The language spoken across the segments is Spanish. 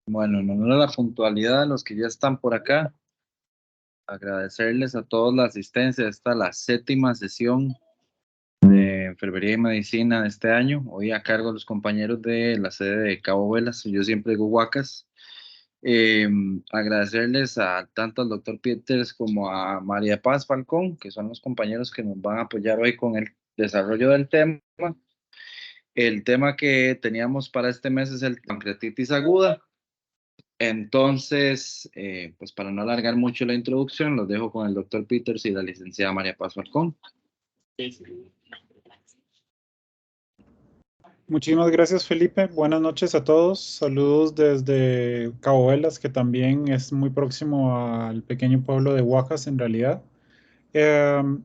Bueno, en honor a la puntualidad de los que ya están por acá, agradecerles a todos la asistencia. Esta es la séptima sesión de Enfermería y Medicina de este año. Hoy a cargo de los compañeros de la sede de Cabo Velas. Yo siempre digo Huacas. Eh, Agradecerles a tanto al doctor Peters como a María Paz Falcón, que son los compañeros que nos van a apoyar hoy con el desarrollo del tema. El tema que teníamos para este mes es el pancreatitis aguda. Entonces, pues para no alargar mucho la introducción, los dejo con el doctor Peters y la licenciada María Paz Falcón. Muchísimas gracias, Felipe. Buenas noches a todos. Saludos desde Cabo Velas, que también es muy próximo al pequeño pueblo de Huacas, en realidad.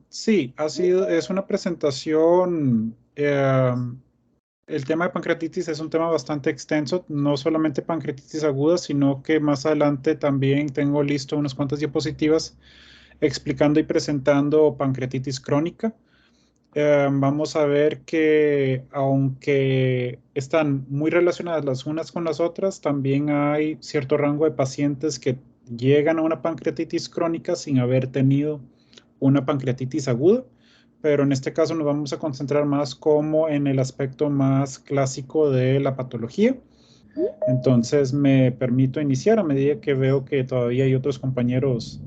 Sí, es una presentación. El tema de pancreatitis es un tema bastante extenso, no solamente pancreatitis aguda, sino que más adelante también tengo listo unas cuantas diapositivas explicando y presentando pancreatitis crónica. Vamos a ver que aunque están muy relacionadas las unas con las otras, también hay cierto rango de pacientes que llegan a una pancreatitis crónica sin haber tenido una pancreatitis aguda, pero en este caso nos vamos a concentrar más como en el aspecto más clásico de la patología. Entonces me permito iniciar a medida que veo que todavía hay otros compañeros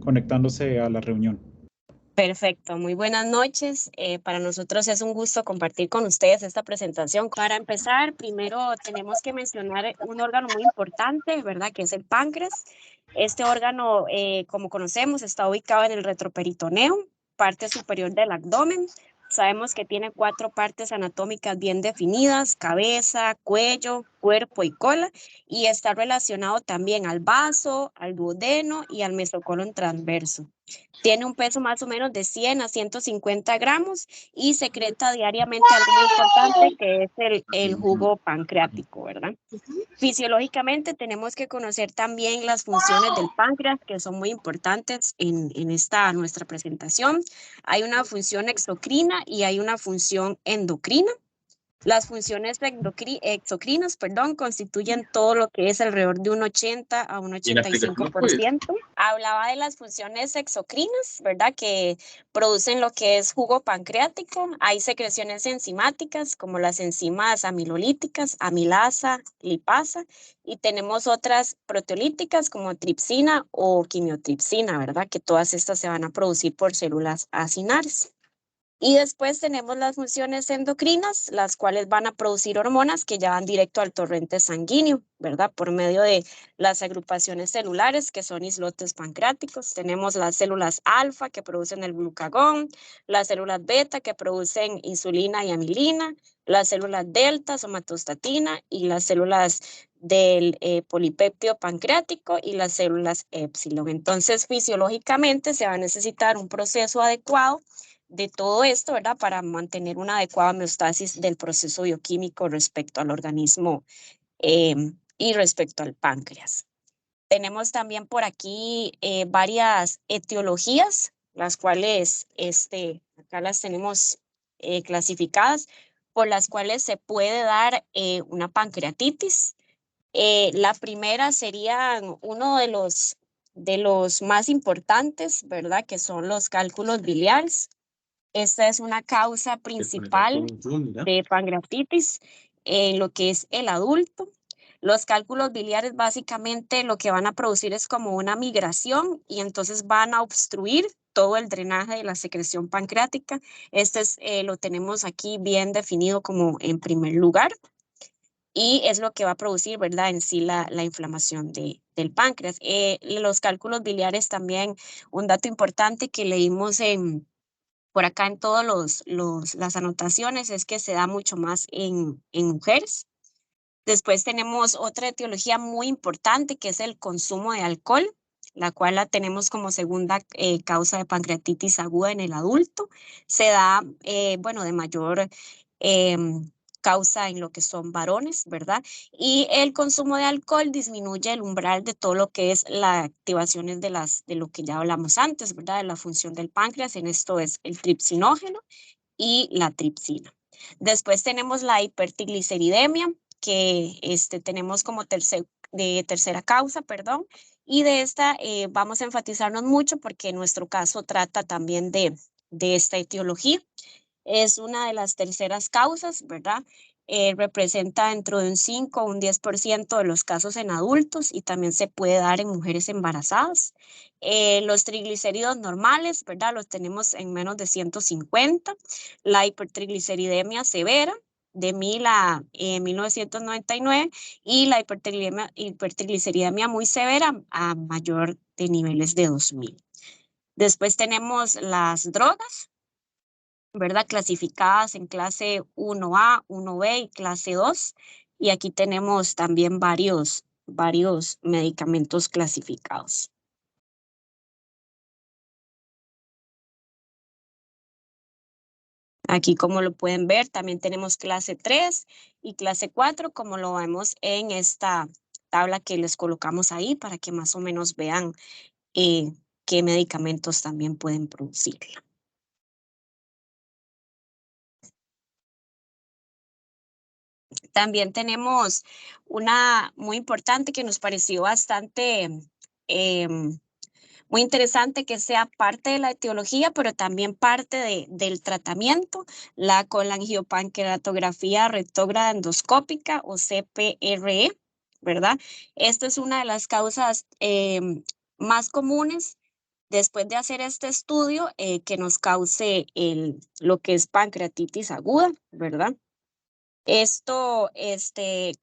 conectándose a la reunión. Perfecto, muy buenas noches. Para nosotros es un gusto compartir con ustedes esta presentación. Para empezar, primero tenemos que mencionar un órgano muy importante, ¿verdad? Que es el páncreas. Este órgano, como conocemos, está ubicado en el retroperitoneo, parte superior del abdomen. Sabemos que tiene 4 partes anatómicas bien definidas: cabeza, cuello, cuerpo y cola, y está relacionado también al vaso, al duodeno y al mesocolon transverso. Tiene un peso más o menos de 100 a 150 gramos y secreta diariamente algo muy importante, que es el jugo pancreático, ¿verdad? Fisiológicamente tenemos que conocer también las funciones del páncreas, que son muy importantes en esta nuestra presentación. Hay una función exocrina y hay una función endocrina. Las funciones exocrinas, constituyen todo lo que es alrededor de un 80 a un 85%. Hablaba de las funciones exocrinas, ¿verdad? Que producen lo que es jugo pancreático. Hay secreciones enzimáticas como las enzimas amilolíticas, amilasa, lipasa, y tenemos otras proteolíticas como tripsina o quimiotripsina, ¿verdad? Que todas estas se van a producir por células acinares. Y después tenemos las funciones endocrinas, las cuales van a producir hormonas que ya van directo al torrente sanguíneo, ¿verdad? Por medio de las agrupaciones celulares, que son islotes pancreáticos. Tenemos las células alfa, que producen el glucagón, las células beta, que producen insulina y amilina, las células delta, somatostatina, y las células del polipéptido pancreático y las células épsilon. Entonces, fisiológicamente se va a necesitar un proceso adecuado de todo esto, ¿verdad? Para mantener una adecuada homeostasis del proceso bioquímico respecto al organismo y respecto al páncreas. Tenemos también por aquí varias etiologías, las cuales acá las tenemos clasificadas, por las cuales se puede dar una pancreatitis. La primera sería uno de los más importantes, ¿verdad? Que son los cálculos biliares. Esta es una causa principal de pancreatitis en lo que es el adulto. Los cálculos biliares básicamente lo que van a producir es como una migración y entonces van a obstruir todo el drenaje de la secreción pancreática. Lo tenemos aquí bien definido como en primer lugar y es lo que va a producir, ¿verdad? En sí la inflamación del páncreas. Los cálculos biliares también, un dato importante que leímos por acá en todas las anotaciones, es que se da mucho más en mujeres. Después tenemos otra etiología muy importante, que es el consumo de alcohol, la cual la tenemos como segunda causa de pancreatitis aguda en el adulto. Se da, de mayor causa en lo que son varones, ¿verdad? Y el consumo de alcohol disminuye el umbral de todo lo que es las activaciones de lo que ya hablamos antes, ¿verdad? De la función del páncreas, en esto es el tripsinógeno y la tripsina. Después tenemos la hipertrigliceridemia, que tenemos como tercera causa, perdón, y de esta vamos a enfatizarnos mucho porque nuestro caso trata también de esta etiología. Es una de las terceras causas, ¿verdad? Representa dentro de un 5 o un 10% de los casos en adultos y también se puede dar en mujeres embarazadas. Los triglicéridos normales, ¿verdad? Los tenemos en menos de 150. La hipertrigliceridemia severa de 1000 a 1999 y la hipertrigliceridemia muy severa a mayor de niveles de 2000. Después tenemos las drogas, ¿verdad? Clasificadas en clase 1A, 1B y clase 2. Y aquí tenemos también varios medicamentos clasificados. Aquí, como lo pueden ver, también tenemos clase 3 y clase 4, como lo vemos en esta tabla que les colocamos ahí para que más o menos vean qué medicamentos también pueden producirla. También tenemos una muy importante que nos pareció bastante muy interesante, que sea parte de la etiología, pero también parte del tratamiento, la colangiopancreatografía retrógrada endoscópica o CPRE, ¿verdad? Esta es una de las causas más comunes después de hacer este estudio que nos cause lo que es pancreatitis aguda, ¿verdad? Esto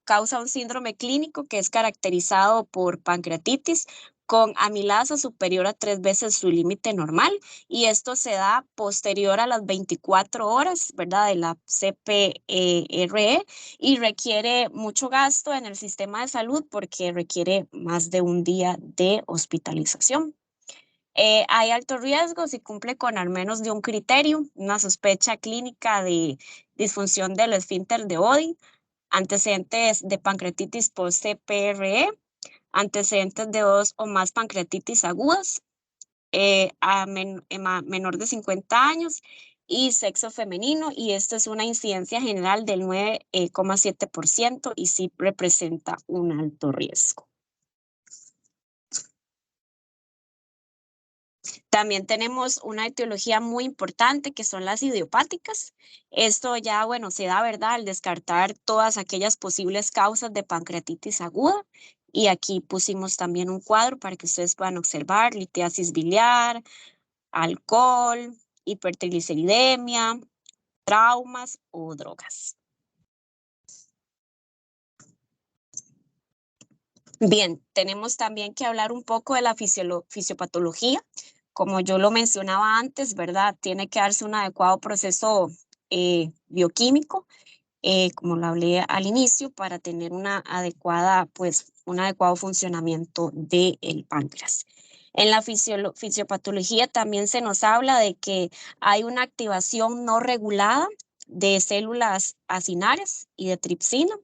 causa un síndrome clínico que es caracterizado por pancreatitis con amilasa superior a 3 veces su límite normal, y esto se da posterior a las 24 horas, ¿verdad?, de la CPRE, y requiere mucho gasto en el sistema de salud porque requiere más de un día de hospitalización. Hay alto riesgo si cumple con al menos de un criterio: una sospecha clínica de disfunción del esfínter de Oddi, antecedentes de pancreatitis post CPRE, antecedentes de 2 o más pancreatitis agudas, menor de 50 años y sexo femenino, y esto es una incidencia general del 9,7% y sí representa un alto riesgo. También tenemos una etiología muy importante que son las idiopáticas. Esto ya, bueno, se da, ¿verdad?, al descartar todas aquellas posibles causas de pancreatitis aguda. Y aquí pusimos también un cuadro para que ustedes puedan observar: litiasis biliar, alcohol, hipertrigliceridemia, traumas o drogas. Bien, tenemos también que hablar un poco de la fisiopatología. Como yo lo mencionaba antes, ¿verdad?, tiene que darse un adecuado proceso bioquímico, como lo hablé al inicio, para tener un adecuado funcionamiento del páncreas. En la fisiopatología también se nos habla de que hay una activación no regulada de células acinares y de tripsina,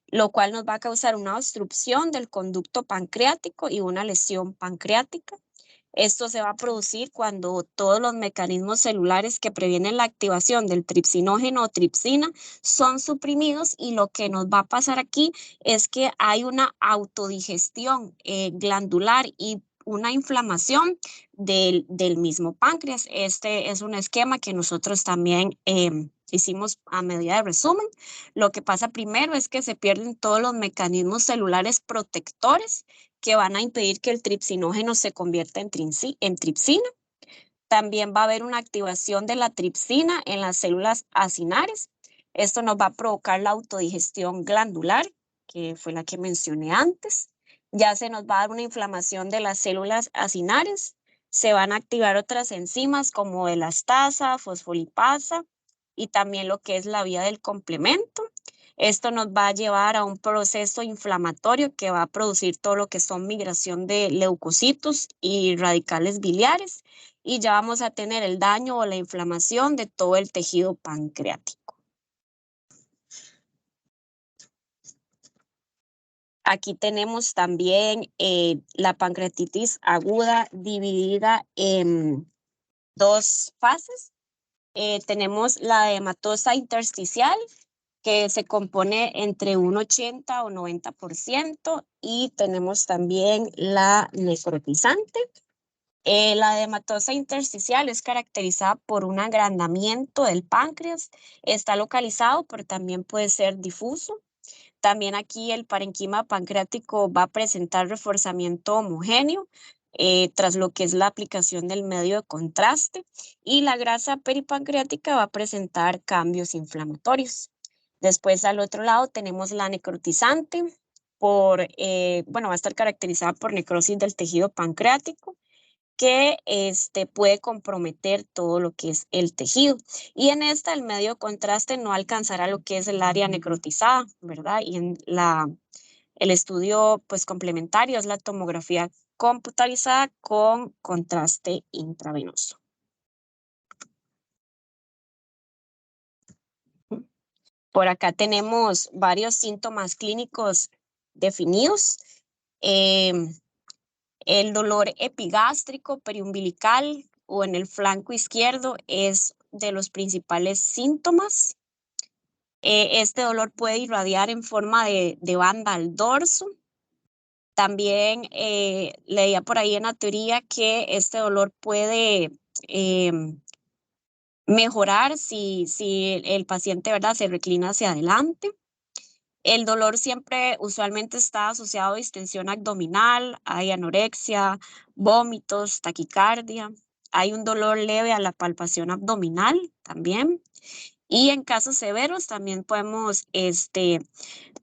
lo cual nos va a causar una obstrucción del conducto pancreático y una lesión pancreática. Esto se va a producir cuando todos los mecanismos celulares que previenen la activación del tripsinógeno o tripsina son suprimidos, y lo que nos va a pasar aquí es que hay una autodigestión glandular y una inflamación del mismo páncreas. Este es un esquema que nosotros también hicimos a medida de resumen. Lo que pasa primero es que se pierden todos los mecanismos celulares protectores que van a impedir que el tripsinógeno se convierta en tripsina. También va a haber una activación de la tripsina en las células acinares. Esto nos va a provocar la autodigestión glandular, que fue la que mencioné antes. Ya se nos va a dar una inflamación de las células acinares. Se van a activar otras enzimas como elastasa, fosfolipasa y también lo que es la vía del complemento. Esto nos va a llevar a un proceso inflamatorio que va a producir todo lo que son migración de leucocitos y radicales biliares, y ya vamos a tener el daño o la inflamación de todo el tejido pancreático. Aquí tenemos también la pancreatitis aguda dividida en 2 fases. Tenemos la hematosa intersticial, que se compone entre un 80 o 90%, y tenemos también la necrotizante. La edematosa intersticial es caracterizada por un agrandamiento del páncreas, está localizado, pero también puede ser difuso. También aquí el parenquima pancreático va a presentar reforzamiento homogéneo tras lo que es la aplicación del medio de contraste, y la grasa peripancreática va a presentar cambios inflamatorios. Después al otro lado tenemos la necrotizante, va a estar caracterizada por necrosis del tejido pancreático, que puede comprometer todo lo que es el tejido. Y en esta el medio de contraste no alcanzará lo que es el área necrotizada, ¿verdad? Y en el estudio pues complementario es la tomografía computarizada con contraste intravenoso. Por acá tenemos varios síntomas clínicos definidos. El dolor epigástrico, periumbilical o en el flanco izquierdo es de los principales síntomas. Este dolor puede irradiar en forma de banda al dorso. También leía por ahí en la teoría que este dolor puede mejorar si el paciente, ¿verdad?, se reclina hacia adelante. El dolor siempre usualmente está asociado a distensión abdominal, hay anorexia, vómitos, taquicardia. Hay un dolor leve a la palpación abdominal también. Y en casos severos también podemos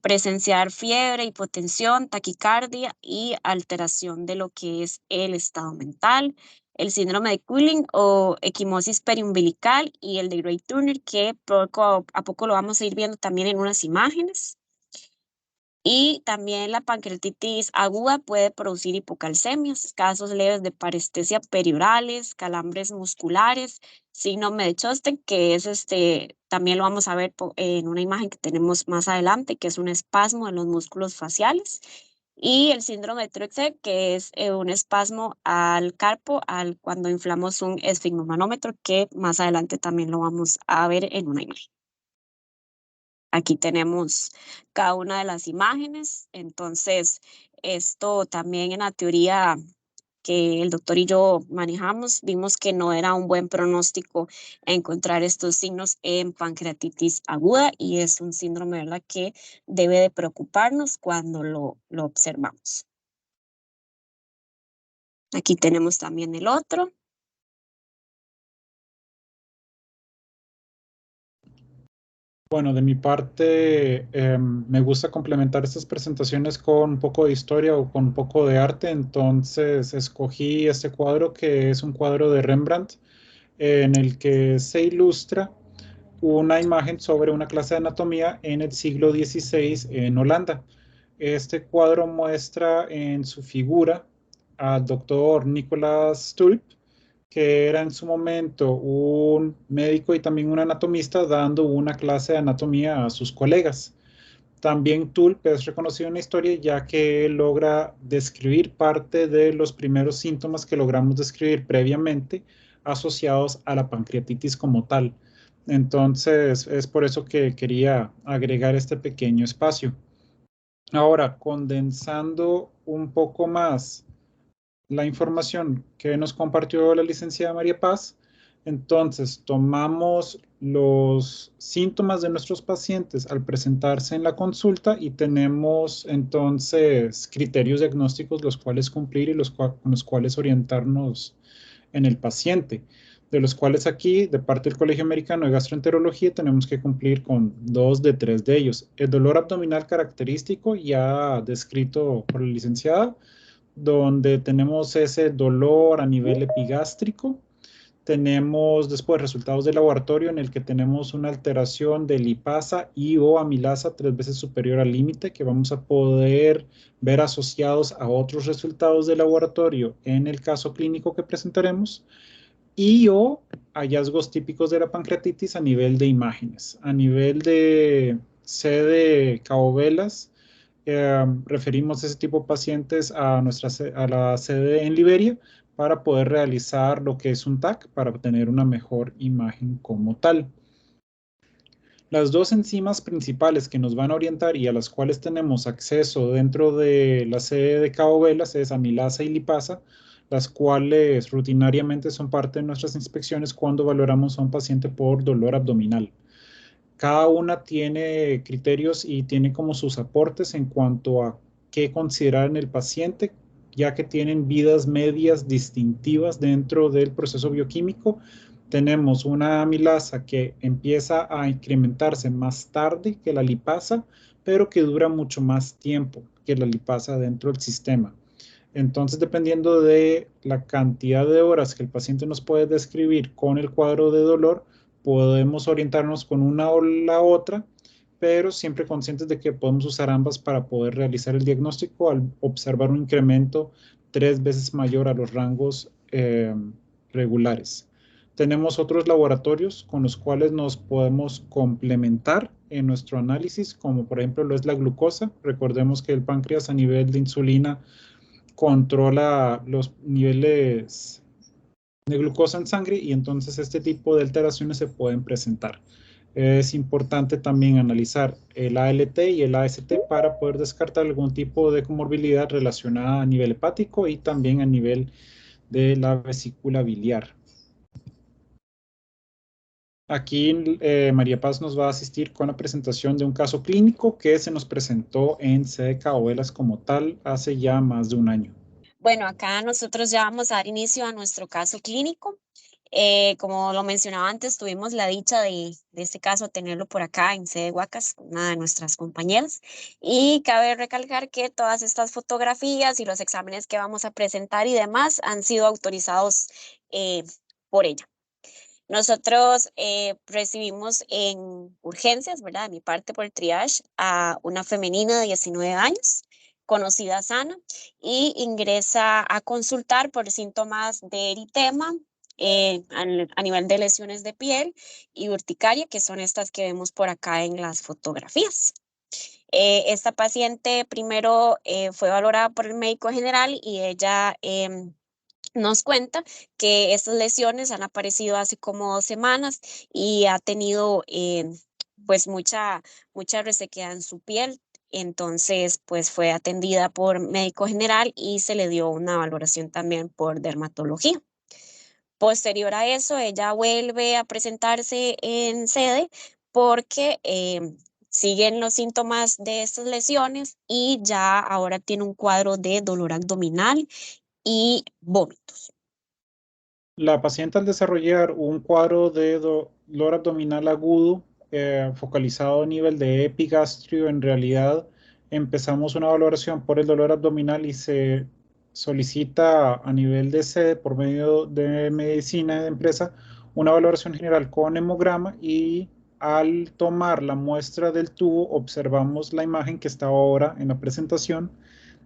presenciar fiebre, hipotensión, taquicardia y alteración de lo que es el estado mental, el síndrome de Cooling o equimosis periumbilical y el de Gray-Turner, que poco a poco lo vamos a ir viendo también en unas imágenes. Y también la pancreatitis aguda puede producir hipocalcemias, casos leves de parestesia periorales, calambres musculares, síndrome de Chosten, que es también lo vamos a ver en una imagen que tenemos más adelante, que es un espasmo en los músculos faciales, y el síndrome de Troxell, que es un espasmo al carpo cuando inflamos un esfigmomanómetro, que más adelante también lo vamos a ver en una imagen. Aquí tenemos cada una de las imágenes. Entonces, esto también en la teoría que el doctor y yo manejamos, vimos que no era un buen pronóstico encontrar estos signos en pancreatitis aguda, y es un síndrome, ¿verdad?, que debe de preocuparnos cuando lo observamos. Aquí tenemos también el otro. Bueno, de mi parte, me gusta complementar estas presentaciones con un poco de historia o con un poco de arte. Entonces escogí este cuadro, que es un cuadro de Rembrandt, en el que se ilustra una imagen sobre una clase de anatomía en el siglo XVI en Holanda. Este cuadro muestra en su figura al doctor Nicolas Tulp, que era en su momento un médico y también un anatomista, dando una clase de anatomía a sus colegas. También Tulp es reconocido en la historia, ya que él logra describir parte de los primeros síntomas que logramos describir previamente asociados a la pancreatitis como tal. Entonces, es por eso que quería agregar este pequeño espacio. Ahora, condensando un poco más la información que nos compartió la licenciada María Paz, entonces tomamos los síntomas de nuestros pacientes al presentarse en la consulta y tenemos entonces criterios diagnósticos los cuales cumplir y con los cuales orientarnos en el paciente, de los cuales aquí, de parte del Colegio Americano de Gastroenterología, tenemos que cumplir con 2 de 3 de ellos. El dolor abdominal característico, ya descrito por la licenciada, donde tenemos ese dolor a nivel epigástrico. Tenemos después resultados de laboratorio en el que tenemos una alteración de lipasa y o amilasa 3 veces superior al límite, que vamos a poder ver asociados a otros resultados de laboratorio en el caso clínico que presentaremos, y o hallazgos típicos de la pancreatitis a nivel de imágenes. A nivel de sede Cabo Velas, referimos ese tipo de pacientes a la sede en Liberia para poder realizar lo que es un TAC para obtener una mejor imagen como tal. Las dos enzimas principales que nos van a orientar y a las cuales tenemos acceso dentro de la sede de Cabo Velas es amilasa y lipasa, las cuales rutinariamente son parte de nuestras inspecciones cuando valoramos a un paciente por dolor abdominal. Cada una tiene criterios y tiene como sus aportes en cuanto a qué considerar en el paciente, ya que tienen vidas medias distintivas dentro del proceso bioquímico. Tenemos una amilasa que empieza a incrementarse más tarde que la lipasa, pero que dura mucho más tiempo que la lipasa dentro del sistema. Entonces, dependiendo de la cantidad de horas que el paciente nos puede describir con el cuadro de dolor, podemos orientarnos con una o la otra, pero siempre conscientes de que podemos usar ambas para poder realizar el diagnóstico al observar un incremento 3 veces mayor a los rangos regulares. Tenemos otros laboratorios con los cuales nos podemos complementar en nuestro análisis, como por ejemplo lo es la glucosa. Recordemos que el páncreas a nivel de insulina controla los niveles de glucosa en sangre y entonces este tipo de alteraciones se pueden presentar. Es importante también analizar el ALT y el AST para poder descartar algún tipo de comorbilidad relacionada a nivel hepático y también a nivel de la vesícula biliar. Aquí María Paz nos va a asistir con la presentación de un caso clínico que se nos presentó en sede Cabo Velas como tal hace ya más de un año. Bueno, acá nosotros ya vamos a dar inicio a nuestro caso clínico. Como lo mencionaba antes, tuvimos la dicha de este caso tenerlo por acá en sede Huacas, una de nuestras compañeras. Y cabe recalcar que todas estas fotografías y los exámenes que vamos a presentar y demás han sido autorizados por ella. Nosotros recibimos en urgencias, ¿verdad? De mi parte por triage a una femenina de 19 años, conocida sana, y ingresa a consultar por síntomas de eritema a nivel de lesiones de piel y urticaria, que son estas que vemos por acá en las fotografías. Esta paciente primero fue valorada por el médico general y ella nos cuenta que estas lesiones han aparecido hace como 2 semanas y ha tenido pues mucha resequedad en su piel. Entonces, pues fue atendida por médico general y se le dio una valoración también por dermatología. Posterior a eso, ella vuelve a presentarse en sede porque siguen los síntomas de estas lesiones y ya ahora tiene un cuadro de dolor abdominal y vómitos. La paciente al desarrollar un cuadro de dolor abdominal agudo focalizado a nivel de epigastrio, en realidad empezamos una valoración por el dolor abdominal y se solicita a nivel de sede por medio de medicina de empresa una valoración general con hemograma y al tomar la muestra del tubo observamos la imagen que está ahora en la presentación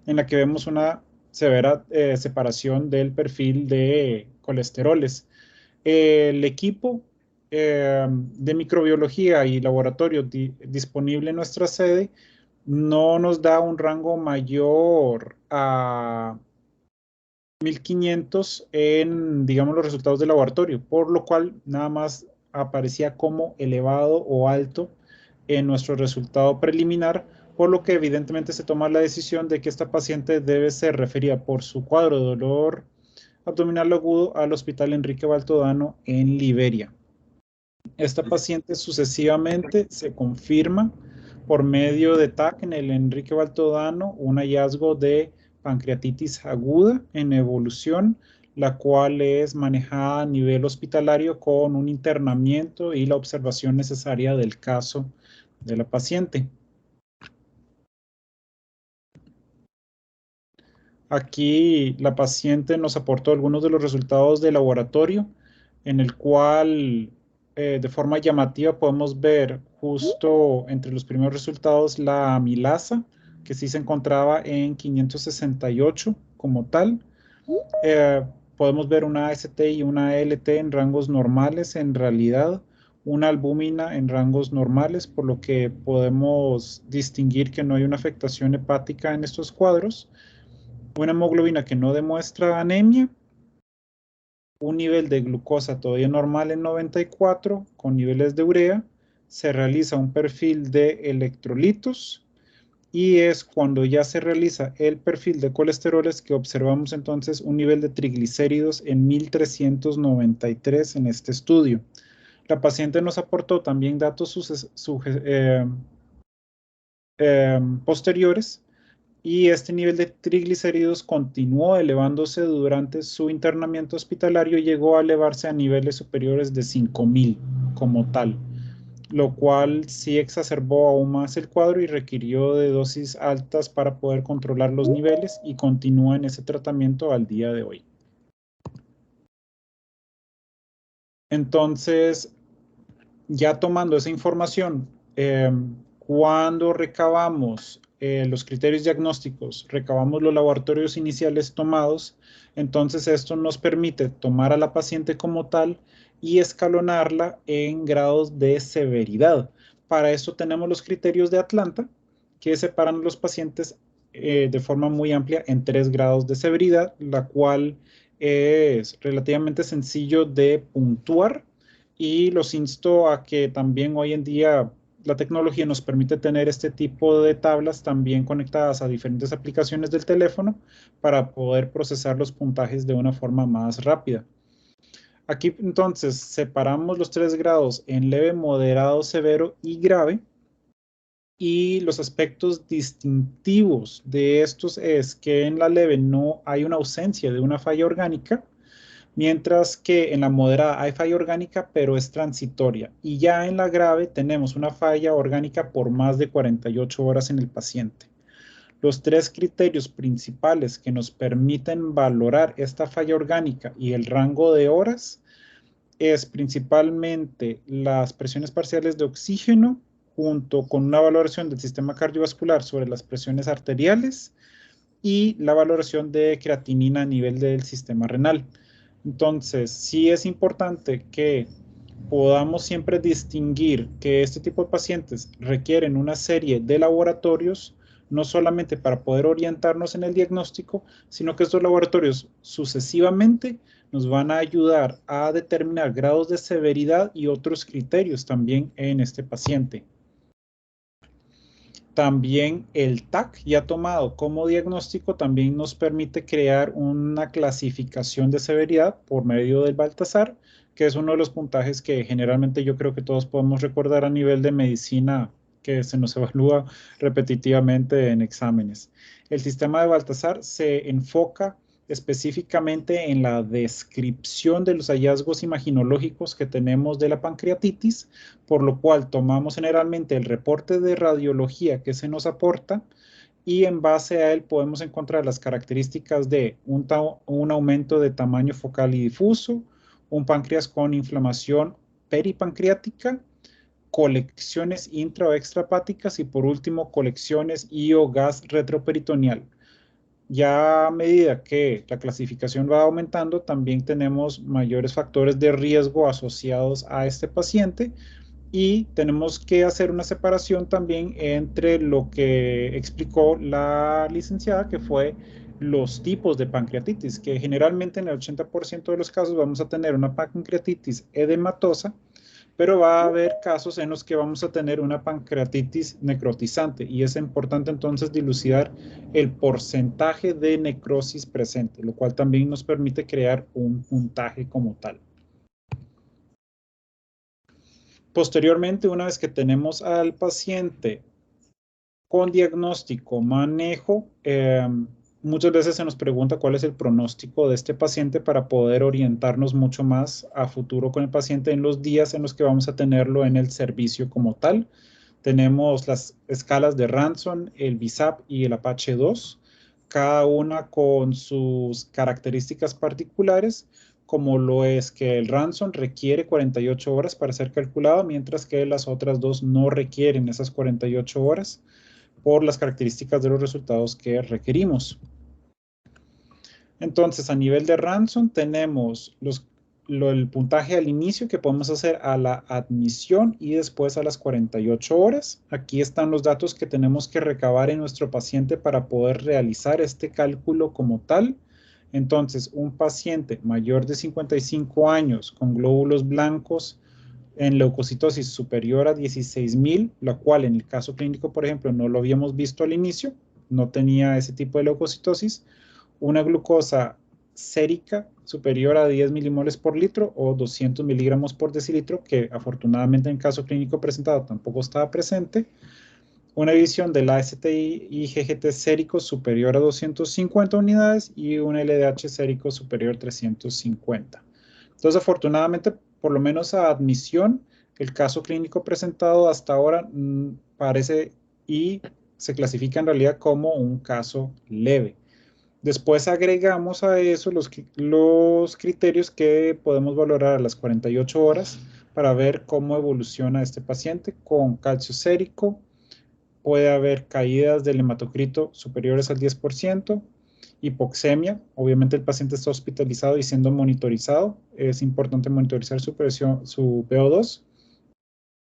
en la que vemos una severa separación del perfil de colesteroles. El equipo de microbiología y laboratorio disponible en nuestra sede no nos da un rango mayor a 1500 en, digamos, los resultados del laboratorio, por lo cual nada más aparecía como elevado o alto en nuestro resultado preliminar, por lo que evidentemente se toma la decisión de que esta paciente debe ser referida por su cuadro de dolor abdominal agudo al Hospital Enrique Baltodano en Liberia. Esta paciente sucesivamente se confirma por medio de TAC en el Enrique Baltodano un hallazgo de pancreatitis aguda en evolución, la cual es manejada a nivel hospitalario con un internamiento y la observación necesaria del caso de la paciente. Aquí la paciente nos aportó algunos de los resultados de laboratorio, en el cual de forma llamativa podemos ver justo entre los primeros resultados la amilasa, que sí se encontraba en 568 como tal. Podemos ver una AST y una ALT en rangos normales en realidad, una albúmina en rangos normales, por lo que podemos distinguir que no hay una afectación hepática en estos cuadros. Una hemoglobina que no demuestra anemia, un nivel de glucosa todavía normal en 94, con niveles de urea, se realiza un perfil de electrolitos y es cuando ya se realiza el perfil de colesteroles que observamos entonces un nivel de triglicéridos en 1393 en este estudio. La paciente nos aportó también datos posteriores y este nivel de triglicéridos continuó elevándose durante su internamiento hospitalario y llegó a elevarse a niveles superiores de 5000 como tal, lo cual sí exacerbó aún más el cuadro y requirió de dosis altas para poder controlar los niveles y continúa en ese tratamiento al día de hoy. Entonces, ya tomando esa información, cuando recabamos los criterios diagnósticos, recabamos los laboratorios iniciales tomados, entonces esto nos permite tomar a la paciente como tal y escalonarla en grados de severidad. Para eso tenemos los criterios de Atlanta, que separan a los pacientes de forma muy amplia en 3 grados de severidad, la cual es relativamente sencillo de puntuar y los insto a que también hoy en día la tecnología nos permite tener este tipo de tablas también conectadas a diferentes aplicaciones del teléfono para poder procesar los puntajes de una forma más rápida. Aquí entonces separamos los 3 grados en leve, moderado, severo y grave. Y los aspectos distintivos de estos es que en la leve no hay una ausencia de una falla orgánica, mientras que en la moderada hay falla orgánica, pero es transitoria. Y ya en la grave tenemos una falla orgánica por más de 48 horas en el paciente. Los 3 criterios principales que nos permiten valorar esta falla orgánica y el rango de horas es principalmente las presiones parciales de oxígeno, junto con una valoración del sistema cardiovascular sobre las presiones arteriales y la valoración de creatinina a nivel del sistema renal. Entonces, sí es importante que podamos siempre distinguir que este tipo de pacientes requieren una serie de laboratorios, no solamente para poder orientarnos en el diagnóstico, sino que estos laboratorios sucesivamente nos van a ayudar a determinar grados de severidad y otros criterios también en este paciente. También el TAC ya tomado como diagnóstico también nos permite crear una clasificación de severidad por medio del Baltasar, que es uno de los puntajes que generalmente yo creo que todos podemos recordar a nivel de medicina que se nos evalúa repetitivamente en exámenes. El sistema de Baltasar se enfoca específicamente en la descripción de los hallazgos imaginológicos que tenemos de la pancreatitis, por lo cual tomamos generalmente el reporte de radiología que se nos aporta y en base a él podemos encontrar las características de un aumento de tamaño focal y difuso, un páncreas con inflamación peripancreática, colecciones intra o extrahepáticas y por último colecciones y o gas retroperitoneal. Ya a medida que la clasificación va aumentando, también tenemos mayores factores de riesgo asociados a este paciente y tenemos que hacer una separación también entre lo que explicó la licenciada, que fue los tipos de pancreatitis, que generalmente en el 80% de los casos vamos a tener una pancreatitis edematosa, pero va a haber casos en los que vamos a tener una pancreatitis necrotizante y es importante entonces dilucidar el porcentaje de necrosis presente, lo cual también nos permite crear un puntaje como tal. Posteriormente, una vez que tenemos al paciente con diagnóstico, manejo, muchas veces se nos pregunta cuál es el pronóstico de este paciente para poder orientarnos mucho más a futuro con el paciente en los días en los que vamos a tenerlo en el servicio como tal. Tenemos las escalas de Ranson, el BISAP y el Apache 2, cada una con sus características particulares, como lo es que el Ranson requiere 48 horas para ser calculado, mientras que las otras dos no requieren esas 48 horas por las características de los resultados que requerimos. Entonces, a nivel de Ranson tenemos el puntaje al inicio que podemos hacer a la admisión y después a las 48 horas. Aquí están los datos que tenemos que recabar en nuestro paciente para poder realizar este cálculo como tal. Entonces, un paciente mayor de 55 años con glóbulos blancos en leucocitosis superior a 16.000, la cual en el caso clínico, por ejemplo, no lo habíamos visto al inicio, no tenía ese tipo de leucocitosis, una glucosa sérica superior a 10 milimoles por litro o 200 miligramos por decilitro, que afortunadamente en el caso clínico presentado tampoco estaba presente, una división del ASTI y GGT sérico superior a 250 unidades y un LDH sérico superior a 350. Entonces, afortunadamente, por lo menos a admisión, el caso clínico presentado hasta ahora parece y se clasifica en realidad como un caso leve. Después agregamos a eso los criterios que podemos valorar a las 48 horas para ver cómo evoluciona este paciente con calcio sérico. Puede haber caídas del hematocrito superiores al 10%, hipoxemia, obviamente el paciente está hospitalizado y siendo monitorizado, es importante monitorizar su presión, su PO2,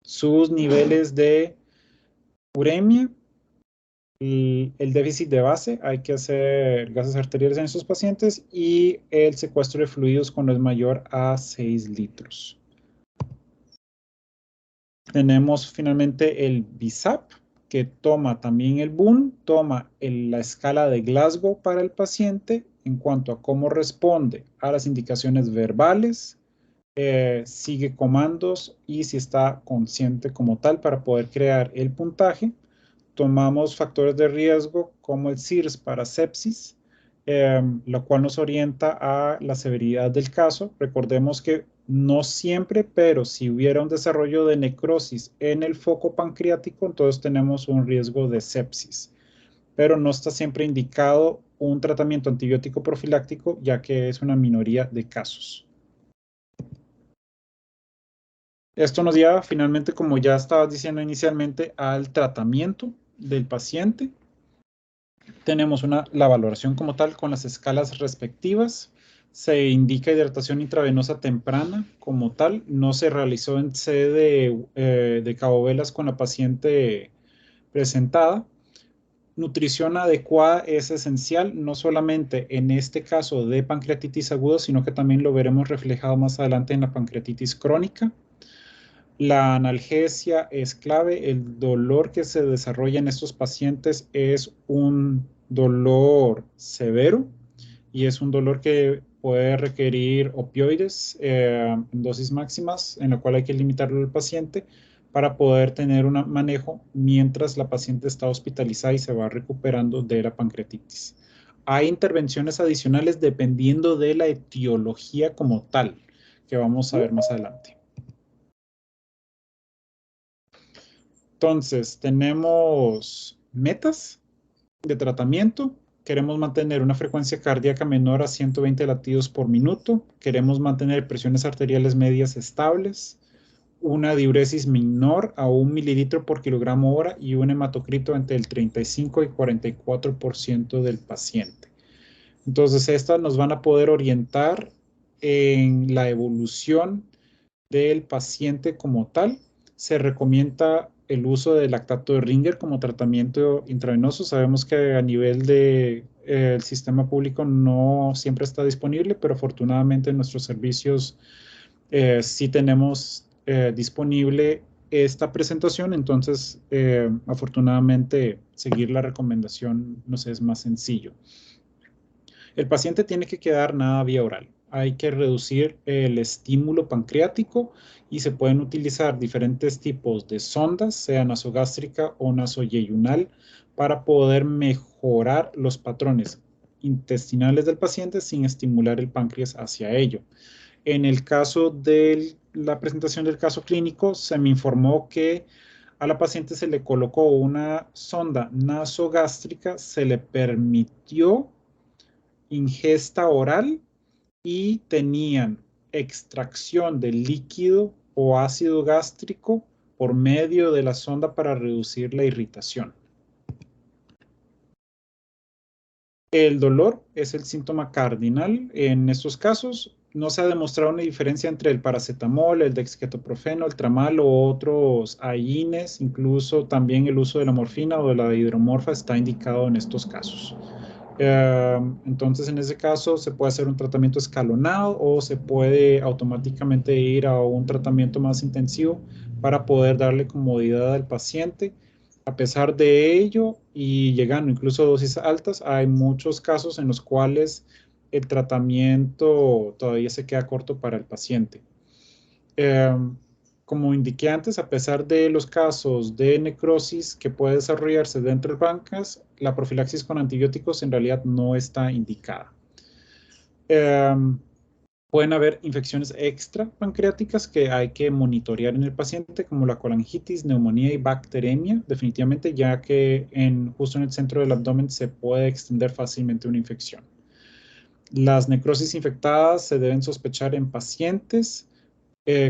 sus niveles de uremia, el déficit de base, hay que hacer gases arteriales en estos pacientes y el secuestro de fluidos cuando es mayor a 6 litros. Tenemos finalmente el BISAP, que toma también el BUN, toma la escala de Glasgow para el paciente en cuanto a cómo responde a las indicaciones verbales, sigue comandos y si está consciente como tal para poder crear el puntaje. Tomamos factores de riesgo como el CIRS para sepsis, lo cual nos orienta a la severidad del caso. Recordemos que no siempre, pero si hubiera un desarrollo de necrosis en el foco pancreático, entonces tenemos un riesgo de sepsis. Pero no está siempre indicado un tratamiento antibiótico profiláctico, ya que es una minoría de casos. Esto nos lleva finalmente, como ya estaba diciendo inicialmente, al tratamiento del paciente. Tenemos la valoración como tal con las escalas respectivas. Se indica hidratación intravenosa temprana como tal. No se realizó en sede de Cabo Velas con la paciente presentada. Nutrición adecuada es esencial, no solamente en este caso de pancreatitis aguda, sino que también lo veremos reflejado más adelante en la pancreatitis crónica. La analgesia es clave. El dolor que se desarrolla en estos pacientes es un dolor severo y es un dolor que puede requerir opioides en dosis máximas, en lo cual hay que limitarlo al paciente para poder tener un manejo mientras la paciente está hospitalizada y se va recuperando de la pancreatitis. Hay intervenciones adicionales dependiendo de la etiología como tal, que vamos a ver más adelante. Entonces, tenemos metas de tratamiento. Queremos mantener una frecuencia cardíaca menor a 120 latidos por minuto. Queremos mantener presiones arteriales medias estables, una diuresis menor a 1 mililitro por kilogramo hora y un hematocrito entre el 35 y 44% del paciente. Entonces, estas nos van a poder orientar en la evolución del paciente como tal. Se recomienda el uso de lactato de Ringer como tratamiento intravenoso. Sabemos que a nivel del sistema público no siempre está disponible, pero afortunadamente en nuestros servicios sí tenemos disponible esta presentación, entonces afortunadamente seguir la recomendación nos es más sencillo. El paciente tiene que quedar nada vía oral. Hay que reducir el estímulo pancreático y se pueden utilizar diferentes tipos de sondas, sea nasogástrica o nasoyeyunal, para poder mejorar los patrones intestinales del paciente sin estimular el páncreas hacia ello. En el caso de la presentación del caso clínico, se me informó que a la paciente se le colocó una sonda nasogástrica, se le permitió ingesta oral y tenían extracción de líquido o ácido gástrico por medio de la sonda para reducir la irritación. El dolor es el síntoma cardinal en estos casos. No se ha demostrado una diferencia entre el paracetamol, el dexketoprofeno, el tramal o otros AINES. Incluso también el uso de la morfina o de la hidromorfa está indicado en estos casos. Entonces, en ese caso, se puede hacer un tratamiento escalonado o se puede automáticamente ir a un tratamiento más intensivo para poder darle comodidad al paciente. A pesar de ello, y llegando incluso a dosis altas, hay muchos casos en los cuales el tratamiento todavía se queda corto para el paciente. Como indiqué antes, a pesar de los casos de necrosis que puede desarrollarse dentro del páncreas, la profilaxis con antibióticos en realidad no está indicada. Pueden haber infecciones extrapancreáticas que hay que monitorear en el paciente, como la colangitis, neumonía y bacteremia, definitivamente, ya que justo en el centro del abdomen se puede extender fácilmente una infección. Las necrosis infectadas se deben sospechar en pacientes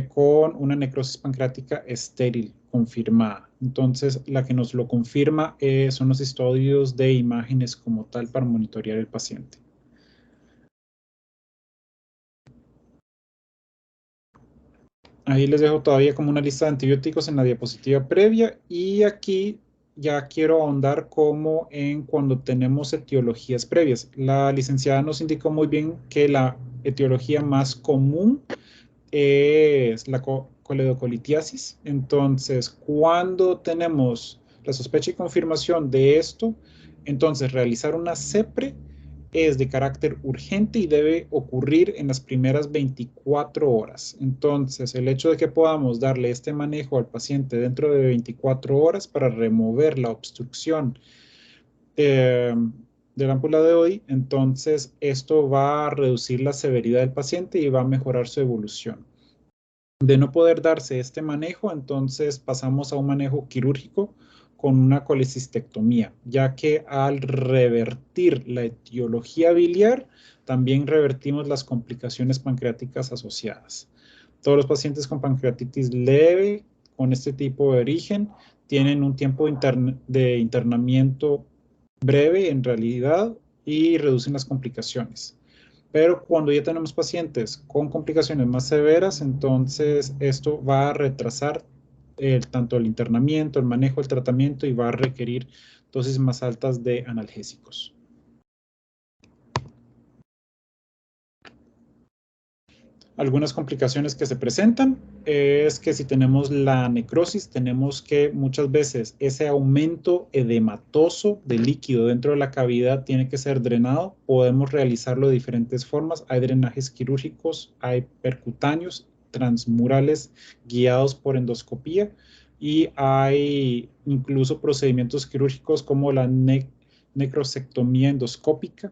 con una necrosis pancreática estéril confirmada. Entonces, la que nos lo confirma son los estudios de imágenes como tal para monitorear el paciente. Ahí les dejo todavía como una lista de antibióticos en la diapositiva previa, y aquí ya quiero ahondar como en cuando tenemos etiologías previas. La licenciada nos indicó muy bien que la etiología más común es la coledocolitiasis. Entonces, cuando tenemos la sospecha y confirmación de esto, entonces realizar una CEPRE es de carácter urgente y debe ocurrir en las primeras 24 horas. Entonces, el hecho de que podamos darle este manejo al paciente dentro de 24 horas para remover la obstrucción de la ámpula de Oddi, entonces esto va a reducir la severidad del paciente y va a mejorar su evolución. De no poder darse este manejo, entonces pasamos a un manejo quirúrgico con una colecistectomía, ya que al revertir la etiología biliar, también revertimos las complicaciones pancreáticas asociadas. Todos los pacientes con pancreatitis leve, con este tipo de origen, tienen un tiempo de internamiento breve en realidad y reducen las complicaciones. Pero cuando ya tenemos pacientes con complicaciones más severas, entonces esto va a retrasar tanto el internamiento, el manejo, el tratamiento, y va a requerir dosis más altas de analgésicos. Algunas complicaciones que se presentan es que si tenemos la necrosis, tenemos que muchas veces ese aumento edematoso de líquido dentro de la cavidad tiene que ser drenado. Podemos realizarlo de diferentes formas. Hay drenajes quirúrgicos, hay percutáneos, transmurales guiados por endoscopía, y hay incluso procedimientos quirúrgicos como la necrosectomía endoscópica,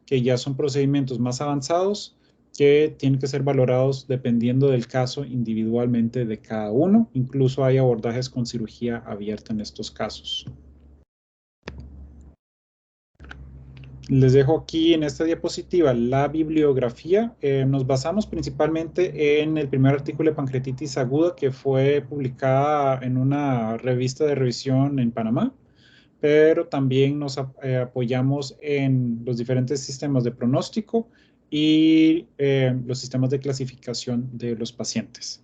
que ya son procedimientos más avanzados que tienen que ser valorados dependiendo del caso individualmente de cada uno. Incluso hay abordajes con cirugía abierta en estos casos. Les dejo aquí en esta diapositiva la bibliografía. Nos basamos principalmente en el primer artículo de pancreatitis aguda que fue publicada en una revista de revisión en Panamá, pero también nos apoyamos en los diferentes sistemas de pronóstico y los sistemas de clasificación de los pacientes.